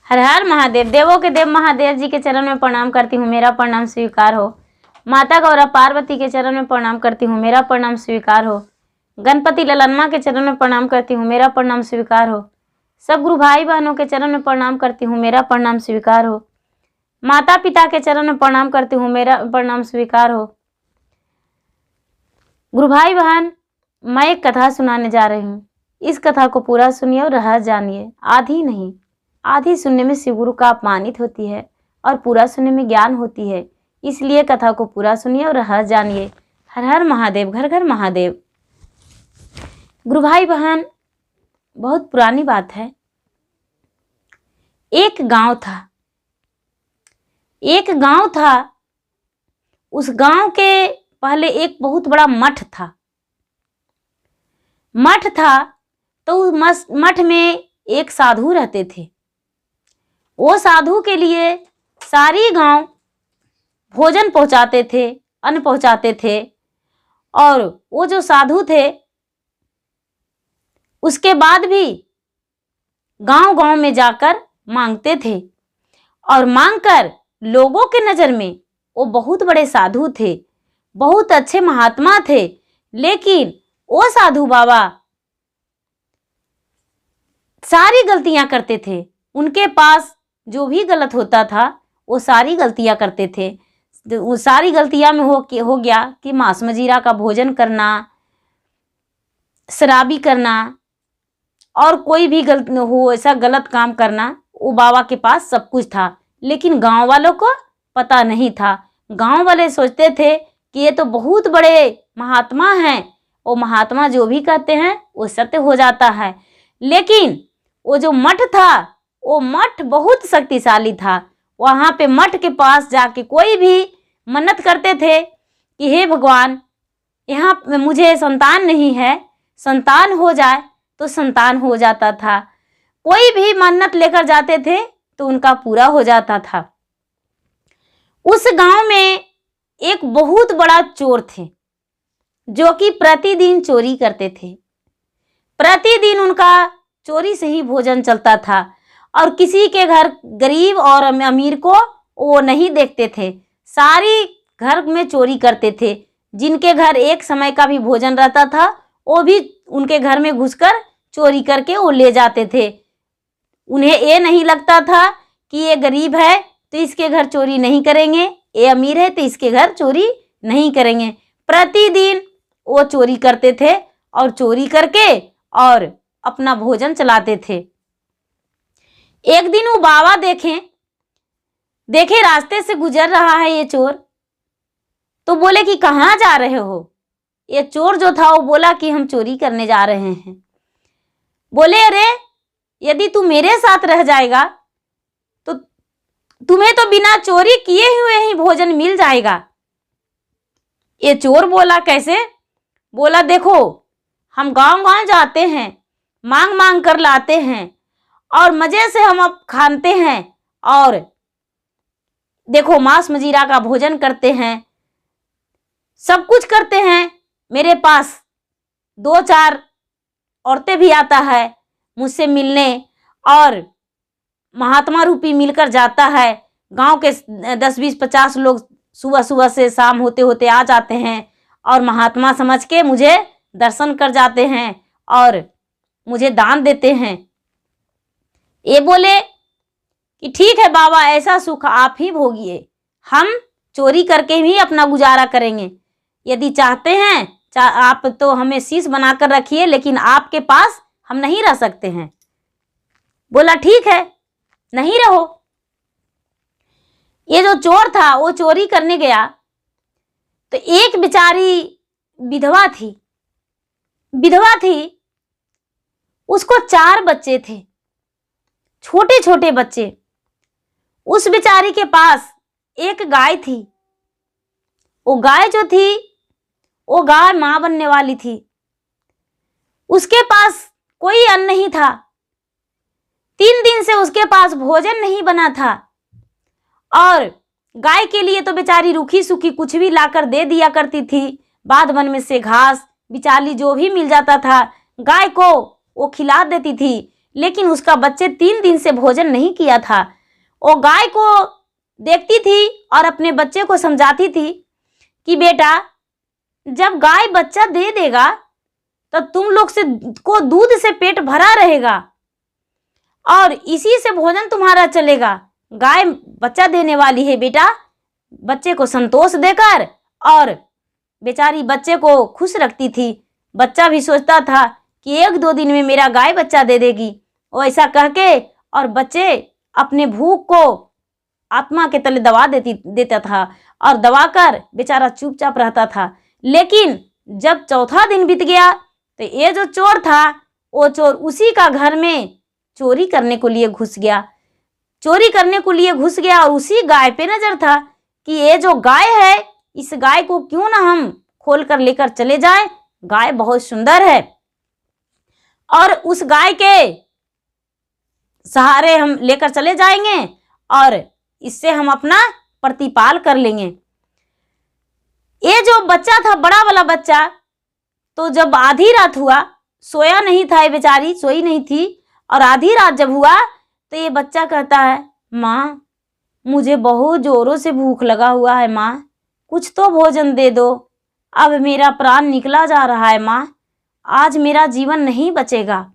हर हर महादेव। देवों के देव महादेव जी के चरण में प्रणाम करती हूँ, मेरा प्रणाम स्वीकार हो। माता गौरा पार्वती के चरण में प्रणाम करती हूँ, मेरा प्रणाम स्वीकार हो। गणपति ललनमा के चरण में प्रणाम करती हूँ, मेरा प्रणाम स्वीकार हो। सब गुरु भाई बहनों के चरण में प्रणाम करती हूँ, मेरा प्रणाम स्वीकार हो। माता पिता के चरण में प्रणाम करती हूँ, मेरा प्रणाम स्वीकार हो। गुरु भाई बहन, मैं एक कथा सुनाने जा रही हूँ। इस कथा को पूरा सुनिए और रहस्य जानिए। आधी नहीं, आधी सुनने में शिव गुरु का अपमानित होती है और पूरा सुनने में ज्ञान होती है। इसलिए कथा को पूरा सुनिए और रहस्य जानिए। हर हर महादेव, घर घर महादेव। गुरु भाई बहन, बहुत पुरानी बात है। एक गांव था, एक गांव था। उस गांव के पहले एक बहुत बड़ा मठ था। मठ था तो उस मठ में एक साधु रहते थे। वो साधु के लिए सारी गांव भोजन पहुंचाते थे, अन्न पहुंचाते थे। और वो जो साधु थे उसके बाद भी गांव गांव में जाकर मांगते थे और मांगकर लोगों के नजर में वो बहुत बड़े साधु थे, बहुत अच्छे महात्मा थे। लेकिन वो साधु बाबा सारी गलतियां करते थे। उनके पास जो भी गलत होता था वो सारी गलतियां करते थे। वो सारी गलतियां में हो गया कि मांस मजीरा का भोजन करना, शराबी करना और कोई भी गलत हो ऐसा गलत काम करना। वो बाबा के पास सब कुछ था, लेकिन गांव वालों को पता नहीं था। गांव वाले सोचते थे कि ये तो बहुत बड़े महात्मा हैं, वो महात्मा जो भी कहते हैं वो सत्य हो जाता है। लेकिन वो जो मठ था, वो मठ बहुत शक्तिशाली था। वहाँ पे मठ के पास जाके कोई भी मन्नत करते थे कि हे भगवान, यहाँ मुझे संतान नहीं है, संतान हो जाए तो संतान हो जाता था। कोई भी मन्नत लेकर जाते थे तो उनका पूरा हो जाता था। उस गांव में एक बहुत बड़ा चोर थे जो कि प्रतिदिन चोरी करते थे। प्रतिदिन उनका चोरी से ही भोजन चलता था और किसी के घर गरीब और अमीर को वो नहीं देखते थे। सारी घर में चोरी करते थे। जिनके घर एक समय का भी भोजन रहता था वो भी उनके घर में घुसकर चोरी करके वो ले जाते थे। उन्हें ये नहीं लगता था कि ये गरीब है तो इसके घर चोरी नहीं करेंगे, ये अमीर है तो इसके घर चोरी नहीं करेंगे। प्रतिदिन वो चोरी करते थे और चोरी करके और अपना भोजन चलाते थे। एक दिन वो बाबा देखे रास्ते से गुजर रहा है ये चोर, तो बोले कि कहाँ जा रहे हो। ये चोर जो था वो बोला कि हम चोरी करने जा रहे हैं। बोले अरे, यदि तू मेरे साथ रह जाएगा तो तुम्हें तो बिना चोरी किए हुए ही भोजन मिल जाएगा। ये चोर बोला कैसे। बोला देखो, हम गांव गांव जाते हैं, मांग मांग कर लाते हैं और मजे से हम अब खाते हैं। और देखो, मांस मजीरा का भोजन करते हैं, सब कुछ करते हैं। मेरे पास 2-4 औरतें भी आता है मुझसे मिलने और महात्मा रूपी मिलकर जाता है। गांव के 10-20-50 लोग सुबह सुबह से शाम होते होते आ जाते हैं और महात्मा समझ के मुझे दर्शन कर जाते हैं और मुझे दान देते हैं। ये बोले कि ठीक है बाबा, ऐसा सुख आप ही भोगिए, हम चोरी करके भी अपना गुजारा करेंगे। यदि चाहते हैं आप तो हमें शीश बनाकर रखिए, लेकिन आपके पास हम नहीं रह सकते हैं। बोला ठीक है, नहीं रहो। ये जो चोर था वो चोरी करने गया तो एक बेचारी विधवा थी। उसको 4 बच्चे थे, छोटे छोटे बच्चे। उस बेचारी के पास एक गाय थी। वो गाय जो थी वो गाय मां बनने वाली थी। उसके पास कोई अन्न नहीं था। 3 दिन से उसके पास भोजन नहीं बना था और गाय के लिए तो बेचारी रूखी सूखी कुछ भी लाकर दे दिया करती थी। बाद वन में से घास बिचाली जो भी मिल जाता था गाय को वो खिला देती थी। लेकिन उसका बच्चे 3 दिन से भोजन नहीं किया था। वो गाय को देखती थी और अपने बच्चे को समझाती थी कि बेटा, जब गाय बच्चा दे देगा तो तुम लोग से को दूध से पेट भरा रहेगा और इसी से भोजन तुम्हारा चलेगा। गाय बच्चा देने वाली है बेटा, बच्चे को संतोष देकर और बेचारी बच्चे को खुश रखती थी। बच्चा भी सोचता था कि 1-2 दिन में मेरा गाय बच्चा दे देगी। वो ऐसा कह के और बच्चे अपने भूख को आत्मा के तले दबा देता था और दबाकर बेचारा चुपचाप रहता था। लेकिन जब चौथा दिन बीत गया तो ये जो चोर था वो चोर उसी का घर में चोरी करने को लिए घुस गया। चोरी करने को लिए घुस गया और उसी गाय पे नजर था कि ये जो गाय है, इस गाय को क्यों ना हम खोल कर लेकर चले जाएं, गाय बहुत सुंदर है और उस गाय के सहारे हम लेकर चले जाएंगे और इससे हम अपना प्रतिपाल कर लेंगे। ये जो बच्चा था, बड़ा वाला बच्चा, तो जब आधी रात हुआ, सोया नहीं था, ये बेचारी सोई नहीं थी, और आधी रात जब हुआ तो ये बच्चा कहता है, माँ मुझे बहुत जोरों से भूख लगा हुआ है, माँ कुछ तो भोजन दे दो, अब मेरा प्राण निकला जा रहा है माँ, आज मेरा जीवन नहीं बचेगा।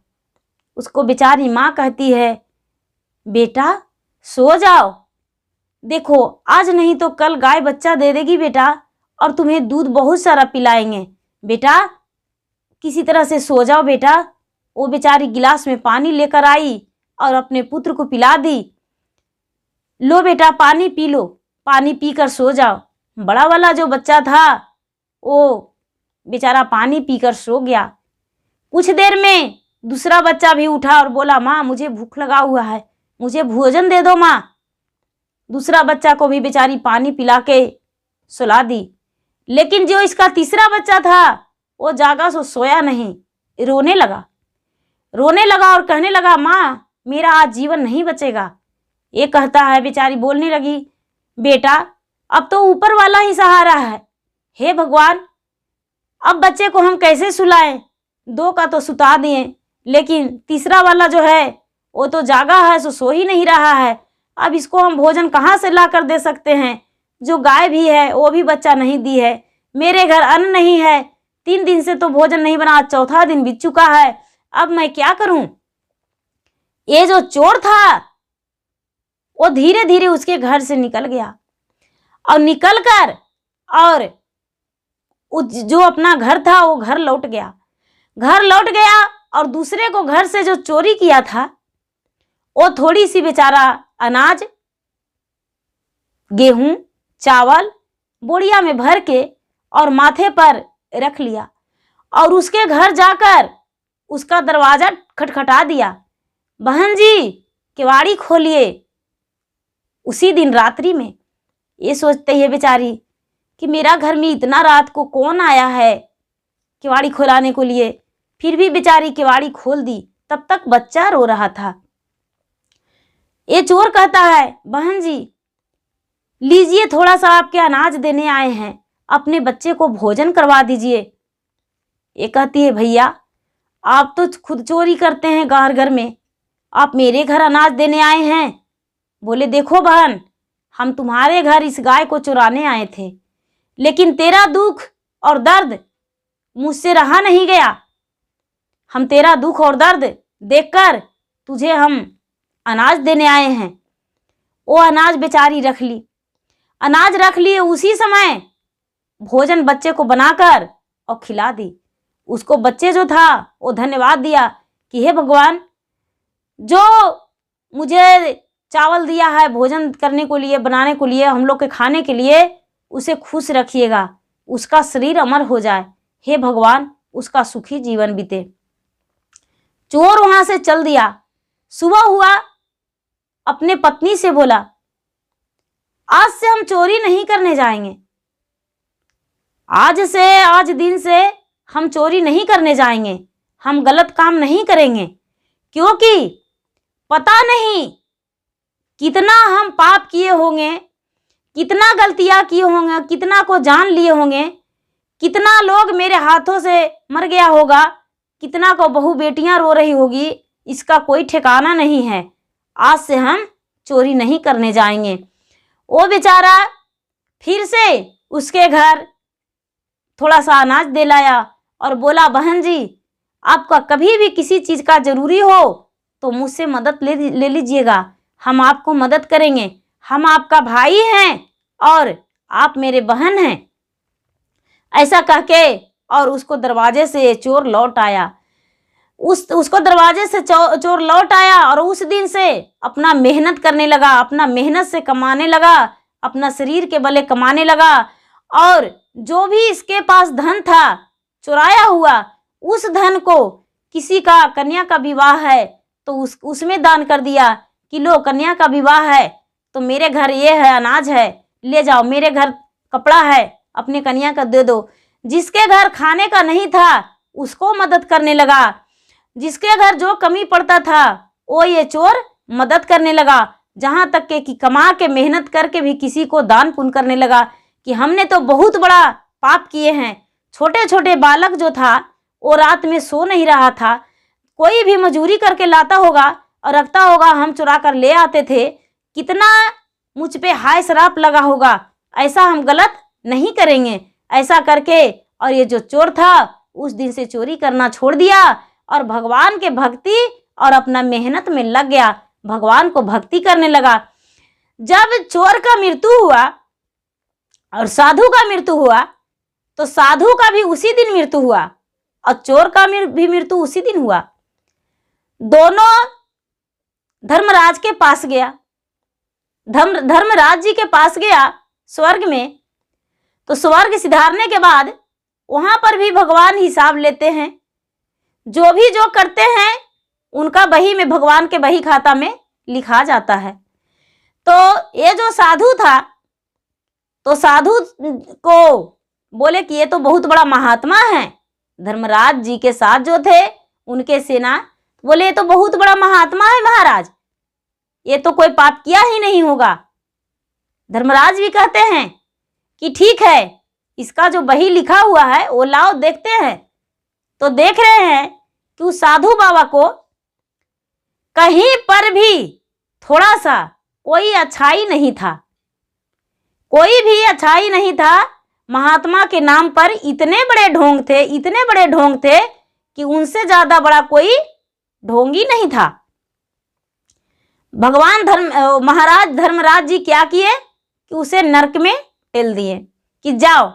उसको बेचारी माँ कहती है, बेटा सो जाओ, देखो आज नहीं तो कल गाय बच्चा दे देगी बेटा और तुम्हें दूध बहुत सारा पिलाएंगे, बेटा किसी तरह से सो जाओ बेटा। वो बेचारी गिलास में पानी लेकर आई और अपने पुत्र को पिला दी। लो बेटा पानी पी लो, पानी पीकर सो जाओ। बड़ा वाला जो बच्चा था वो बेचारा पानी पीकर सो गया। कुछ देर में दूसरा बच्चा भी उठा और बोला, माँ मुझे भूख लगा हुआ है, मुझे भोजन दे दो माँ। दूसरा बच्चा को भी बेचारी पानी पिला के सुला दी। लेकिन जो इसका तीसरा बच्चा था वो जागा सो सोया नहीं, रोने लगा और कहने लगा, माँ मेरा आज जीवन नहीं बचेगा। ये कहता है, बेचारी बोलने लगी, बेटा अब तो ऊपर वाला ही सहारा है, हे भगवान अब बच्चे को हम कैसे सुलाएं, 2 का तो सुता दिए लेकिन तीसरा वाला जो है वो तो जागा है, सो ही नहीं रहा है, अब इसको हम भोजन कहाँ से ला कर दे सकते हैं। जो गाय भी है वो भी बच्चा नहीं दी है, मेरे घर अन्न नहीं है, 3 दिन से तो भोजन नहीं बना, चौथा दिन बीत चुका है, अब मैं क्या करूं। ये जो चोर था वो धीरे धीरे उसके घर से निकल गया और निकलकर और जो अपना घर था वो घर लौट गया और दूसरे को घर से जो चोरी किया था वो थोड़ी सी बेचारा अनाज, गेहूं, चावल बोरिया में भर के और माथे पर रख लिया और उसके घर जाकर उसका दरवाजा खटखटा दिया, बहन जी किवाड़ी खोलिए। उसी दिन रात्रि में ये सोचते है बेचारी कि मेरा घर में इतना रात को कौन आया है किवाड़ी खोलाने को लिए, फिर भी बेचारी किवाड़ी खोल दी। तब तक बच्चा रो रहा था। ये चोर कहता है, बहन जी लीजिए थोड़ा सा आपके अनाज देने आए हैं, अपने बच्चे को भोजन करवा दीजिए। ये कहती है, भैया आप तो खुद चोरी करते हैं घर में, आप मेरे घर अनाज देने आए हैं। बोले, देखो बहन हम तुम्हारे घर इस गाय को चुराने आए थे, लेकिन तेरा दुख और दर्द मुझसे रहा नहीं गया, हम तेरा दुख और दर्द देखकर तुझे हम अनाज देने आए हैं। वो अनाज बेचारी रख ली, उसी समय भोजन बच्चे को बनाकर और खिला दी। उसको बच्चे जो था वो धन्यवाद दिया कि हे भगवान, जो मुझे चावल दिया है भोजन करने को लिए, बनाने को लिए, हम लोग के खाने के लिए, उसे खुश रखिएगा, उसका शरीर अमर हो जाए, हे भगवान उसका सुखी जीवन बीते। चोर वहां से चल दिया। सुबह हुआ, अपने पत्नी से बोला, आज से हम चोरी नहीं करने जाएंगे, आज दिन से हम चोरी नहीं करने जाएंगे, हम गलत काम नहीं करेंगे, क्योंकि पता नहीं कितना हम पाप किए होंगे, कितना गलतियां किए होंगे, कितना को जान लिए होंगे, कितना लोग मेरे हाथों से मर गया होगा, कितना को बहू बेटियां रो रही होगी, इसका कोई ठिकाना नहीं है, आज से हम चोरी नहीं करने जाएंगे। वो बेचारा फिर से उसके घर थोड़ा सा अनाज दे लाया और बोला, बहन जी आपका कभी भी किसी चीज़ का ज़रूरी हो तो मुझसे मदद ले लीजिएगा, हम आपको मदद करेंगे, हम आपका भाई हैं और आप मेरे बहन हैं। ऐसा कह के और उसको दरवाजे से चोर लौट आया। उसको दरवाजे से चोर लौट आया और उस दिन से अपना मेहनत करने लगा, अपना मेहनत से कमाने लगा, अपना शरीर के बले कमाने लगा और जो भी इसके पास धन था चुराया हुआ, उस धन को किसी का कन्या का विवाह है तो उसमें दान कर दिया कि लो कन्या का विवाह है तो मेरे घर ये है, अनाज है, ले जाओ, मेरे घर कपड़ा है, अपने कन्या का दे दो। जिसके घर खाने का नहीं था उसको मदद करने लगा, जिसके घर जो कमी पड़ता था वो ये चोर मदद करने लगा। जहाँ तक के कि कमा के मेहनत करके भी किसी को दान पुण्य करने लगा कि हमने तो बहुत बड़ा पाप किए हैं। छोटे छोटे बालक जो था वो रात में सो नहीं रहा था, कोई भी मजूरी करके लाता होगा और रखता होगा, हम चुरा कर ले आते थे, कितना मुझ पे हाय शराप लगा होगा, ऐसा हम गलत नहीं करेंगे। ऐसा करके और ये जो चोर था उस दिन से चोरी करना छोड़ दिया और भगवान के भक्ति और अपना मेहनत में लग गया, भगवान को भक्ति करने लगा। जब चोर का मृत्यु हुआ और साधु का मृत्यु हुआ तो साधु का भी उसी दिन मृत्यु हुआ और चोर का भी मृत्यु उसी दिन हुआ। दोनों धर्मराज के पास गया, धर्मराज जी के पास गया स्वर्ग में। तो स्वर्ग सिधारने के बाद वहां पर भी भगवान हिसाब लेते हैं, जो भी जो करते हैं उनका बही में, भगवान के बही खाता में लिखा जाता है। तो ये जो साधु था तो साधु को बोले कि ये तो बहुत बड़ा महात्मा है। धर्मराज जी के साथ जो थे उनके सेना बोले ये तो बहुत बड़ा महात्मा है महाराज, ये तो कोई पाप किया ही नहीं होगा। धर्मराज भी कहते हैं कि ठीक है, इसका जो बही लिखा हुआ है वो लाओ देखते हैं। तो देख रहे हैं कि उस साधु बाबा को कहीं पर भी थोड़ा सा कोई अच्छाई नहीं था, कोई भी अच्छाई नहीं था। महात्मा के नाम पर इतने बड़े ढोंग थे, इतने बड़े ढोंग थे कि उनसे ज्यादा बड़ा कोई ढोंगी नहीं था। भगवान महाराज धर्मराज जी क्या किए कि उसे नरक में टेल दिए कि जाओ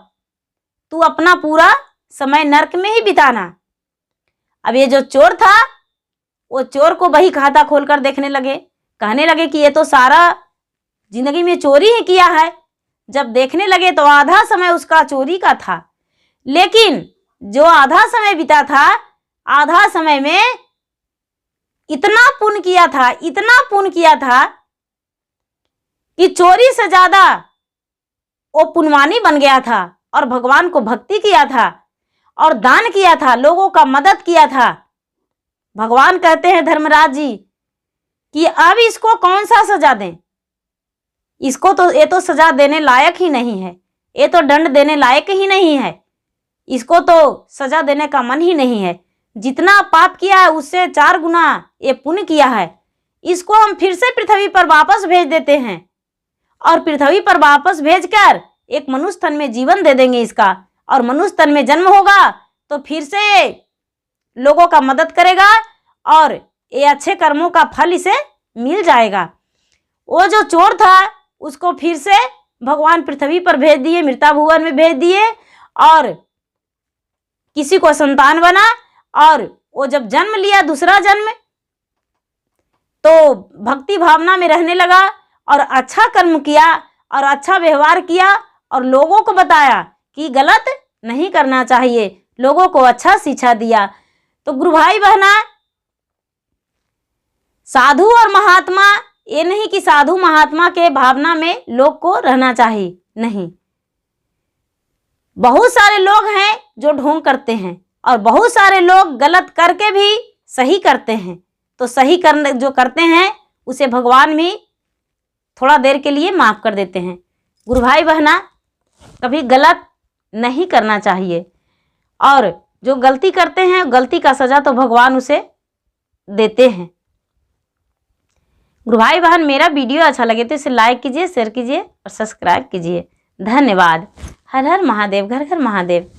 तू अपना पूरा समय नरक में ही बिताना। अब ये जो चोर था वो चोर को बही खाता खोलकर देखने लगे, कहने लगे कि ये तो सारा जिंदगी में चोरी ही किया है। जब देखने लगे तो आधा समय उसका चोरी का था, लेकिन जो आधा समय बीता था, आधा समय में इतना पुण्य किया था, इतना पुण्य किया था कि चोरी से ज्यादा वो पुण्यवानी बन गया था और भगवान को भक्ति किया था और दान किया था, लोगों का मदद किया था। भगवान कहते हैं धर्मराज जी कि अब इसको कौन सा सजा दें, इसको तो ये तो सजा देने लायक ही नहीं है, ये तो दंड देने लायक ही नहीं है, इसको तो सजा देने का मन ही नहीं है। जितना पाप किया है उससे 4 गुना ये पुण्य किया है, इसको हम फिर से पृथ्वी पर वापस भेज देते हैं और पृथ्वी पर वापस भेजकर एक मनुष्य तन में जीवन दे देंगे इसका, और मनुष्य तन में जन्म होगा तो फिर से लोगों का मदद करेगा और ये अच्छे कर्मों का फल इसे मिल जाएगा। वो जो चोर था उसको फिर से भगवान पृथ्वी पर भेज दिए, मृता भुवन में भेज दिए और किसी को संतान बना और वो जब जन्म लिया दूसरा जन्म तो भक्ति भावना में रहने लगा और अच्छा कर्म किया और अच्छा व्यवहार किया और लोगों को बताया कि गलत नहीं करना चाहिए, लोगों को अच्छा शिक्षा दिया। तो गुरु भाई बहना, साधु और महात्मा ये नहीं कि साधु महात्मा के भावना में लोग को रहना चाहिए, नहीं। बहुत सारे लोग हैं जो ढोंग करते हैं और बहुत सारे लोग गलत करके भी सही करते हैं। तो सही करने जो करते हैं उसे भगवान भी थोड़ा देर के लिए माफ कर देते हैं। गुरु भाई बहना, कभी गलत नहीं करना चाहिए और जो गलती करते हैं गलती का सजा तो भगवान उसे देते हैं। गुरु भाई बहन, मेरा वीडियो अच्छा लगे तो इसे लाइक कीजिए, शेयर कीजिए और सब्सक्राइब कीजिए। धन्यवाद। हर हर महादेव, घर घर महादेव।